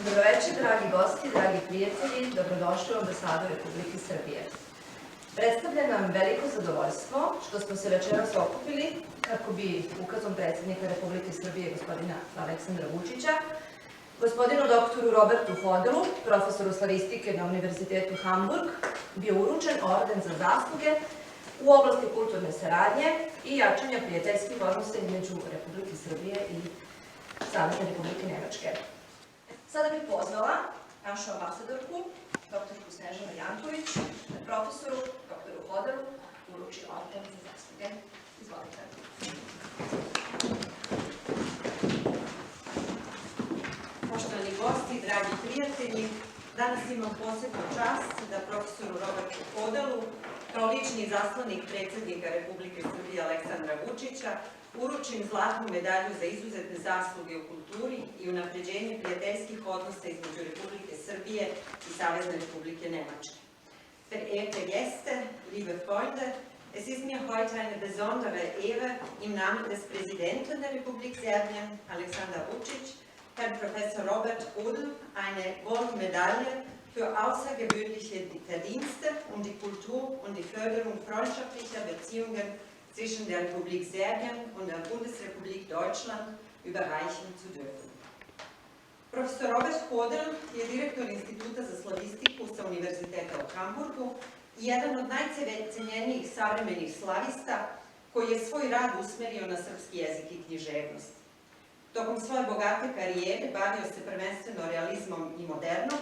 Dobroveče, dragi gosti, dragi prijatelji, dobrodošli u ambasadu Republike Srbije. Predstavlja nam veliko zadovoljstvo što smo se večeras okupili kako bi ukazom predsjednika Republike Srbije gospodina Aleksandra Vučića, gospodinu doktoru Robertu Hodelu, profesoru slavistike na Univerzitetu Hamburg, bio uručen orden za zasluge u oblasti kulturne saradnje i jačanja prijateljskih odnosa između Republike Srbije i Savezne Republike Nemačke. Sada bih pozvala našu ambasadorku, doktorku Snežanu Janković, profesoru, doktoru Hodelu, uruči orden za zasluge. Izvolite. Poštovani gosti, dragi prijatelji, danas imam posebnu čast da profesoru Robertu Hodelu, kao lični izaslanik predsjednika Republike Srbije Aleksandra Vučića, uručim zlatnu medalju za izuzetne zasluge u kulturi i unapređenje prijateljskih odnosa između Republike Srbije i Savezne Republike Nemačke. Verehrte Gäste, liebe Freunde, es ist mir heute eine besondere Ehre, im Namen des Präsidenten der Republik Serbien, Aleksandar Vučić, Herrn Professor Robert Hodel, eine Goldmedaille für außergewöhnliche Verdienste um die Kultur und die Förderung freundschaftlicher Beziehungen zwischen der Republik Serbien und der Bundesrepublik Deutschland überreichen zu dürfen. Profesor Robert Hodel je direktor Instituta za slavistiku sa Univerziteta u Hamburgu i jedan od najcenjenijih savremenih slavista koji je svoj rad usmerio na srpski jezik i književnost. Tokom svoje bogate karijere bavio se prvenstveno realizmom i modernom,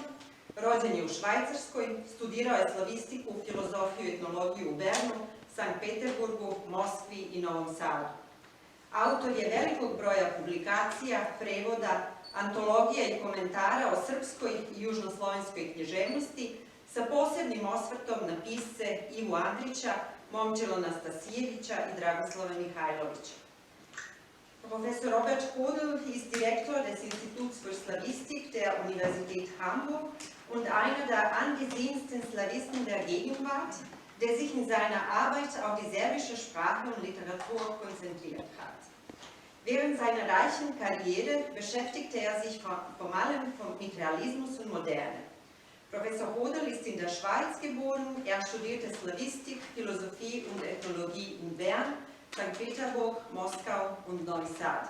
rođen je u Švajcarskoj, studirao je slavistiku, filozofiju i etnologiju u Bernu, Sankt Peterburgu, Moskvi i Novom Sadu. Autor je velikog broja publikacija, prevoda, antologija i komentara o srpskoj i južnoslovenskoj književnosti sa posebnim osvrtom na pisce Ivu Andrića, Momčilo Nastasijevića i Dragoslava Mihajlovića. Professor Robert Hodel ist Direktor des Instituts für Slavistik der Universität Hamburg und einer der angesehensten Slavisten der Gegenwart, der sich in seiner Arbeit auf die serbische Sprache und Literatur konzentriert hat. Während seiner reichen Karriere beschäftigte er sich vor allem mit Realismus und Moderne. Professor Hodel ist in der Schweiz geboren, er studierte Slavistik, Philosophie und Ethnologie in Bern, St. Peterburg, Moskau und Neuss Sad.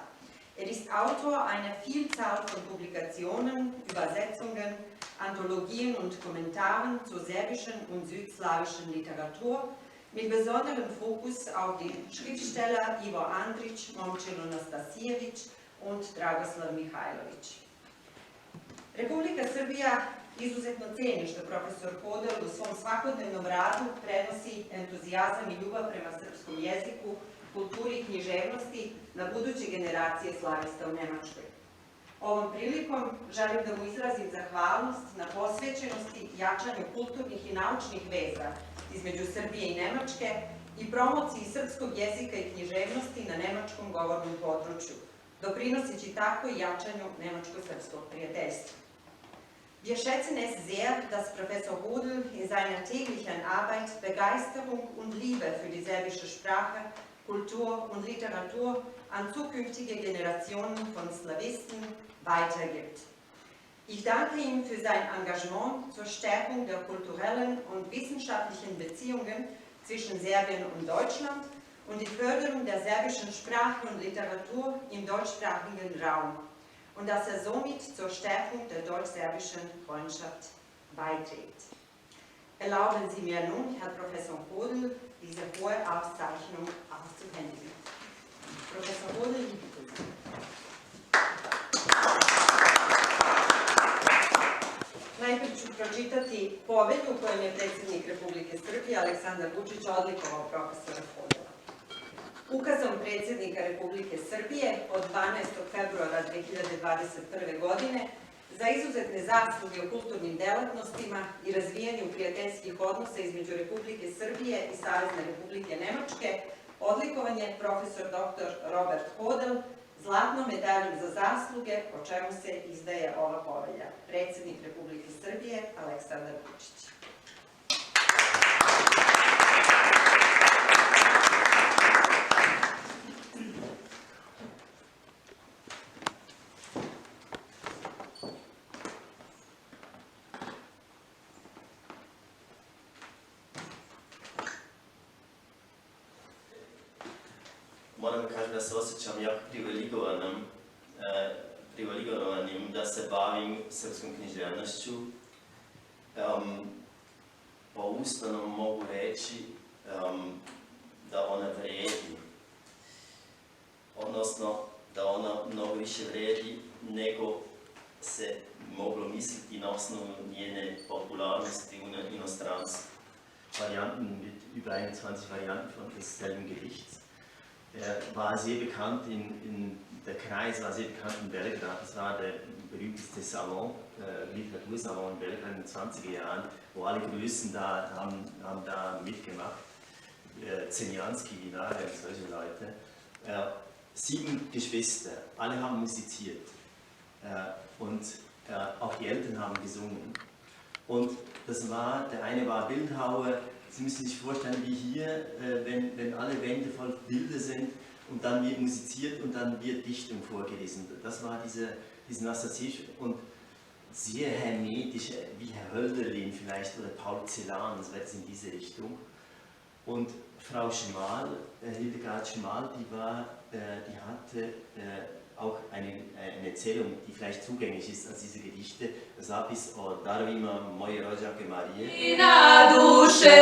Er ist Autor einer Vielzahl von Publikationen, Übersetzungen, Anthologien und Kommentaren zur serbischen und südslawischen Literatur, mit besonderem Fokus auf die Schriftsteller Ivo Andrić, Momčilo Nastasijević und Dragoslav Mihajlović. Republika Srbija izuzetno ceni što profesor Hodel u svom svakodnevnom radu prenosi entuzijazam i ljubav prema srpskom jeziku, kulturi i književnosti na buduće generacije slavista u Nemačkoj. Ovom prilikom želim da mu izrazim zahvalnost na posvećenosti i jačanju kulturnih i naučnih veza između Srbije i Nemačke i promociji srpskog jezika i književnosti na nemačkom govornom području, doprinoseći tako i jačanju nemačko-srpskog prijateljstva. Wir schätzen es sehr, dass Professor Hodel in seiner täglichen Arbeit Begeisterung und Liebe für die serbische Sprache, Kultur und Literatur an zukünftige Generationen von Slavisten weitergibt. Ich danke ihm für sein Engagement zur Stärkung der kulturellen und wissenschaftlichen Beziehungen zwischen Serbien und Deutschland und die Förderung der serbischen Sprache und Literatur im deutschsprachigen Raum und dass er somit zur Stärkung der deutsch-serbischen Freundschaft beiträgt. Erlauben Sie mir nun, Herr Professor Hodel, diese hohe Auszeichnung auszuhändigen. Professor Hodel, bitte. Najprej ću pročitati povelju kojom je predsjednik Republike Srbije Aleksandar Vučić odlikovao profesora Hodela. Ukazom predsjednika Republike Srbije od 12. februara 2021. godine za izuzetne zasluge u kulturnim delatnostima i razvijanju prijateljskih odnosa između Republike Srbije i Savezne Republike Nemačke odlikovan je profesor dr. Robert Hodel zlatnom medaljom za zasluge, po čemu se izdaje ova povelja. Predsjednik Republike Srbije Aleksandar Vučić. moram kažem da se osjećam jako privilegovanim da se bavim srpskom književnošću. Po ustavnom mogu reći da ona vredi, odnosno da ona mnogo više vredi nego se moglo misliti na osnovu njene popularnosti u inostranstvu. Varianten mit über 21 Varianten von desselben Gedichts. War sehr bekannt der Kreis war sehr bekannt in Belgrad. Das war der berühmteste Salon, Literatursalon in Belgrad in den 20er Jahren, wo alle Größen da haben da mitgemacht. Zemjanski, Vinare, solche Leute. 7 Geschwister, alle haben musiziert und auch die Eltern haben gesungen. Und das war, der eine war Bildhauer. Sie müssen sich vorstellen, wie hier, wenn alle Wände voll Bilder sind und dann wird musiziert und dann wird Dichtung vorgelesen. Das war diesen Assoziation und sehr hermetisch, wie Herr Hölderlin vielleicht oder Paul Celan, das war jetzt in diese Richtung. Und Frau Schmal, Hildegard Schmal, die hatte auch eine Erzählung, die vielleicht zugänglich ist als diese Gedichte. Zapis o Darwima moje rođake Marije. Na duše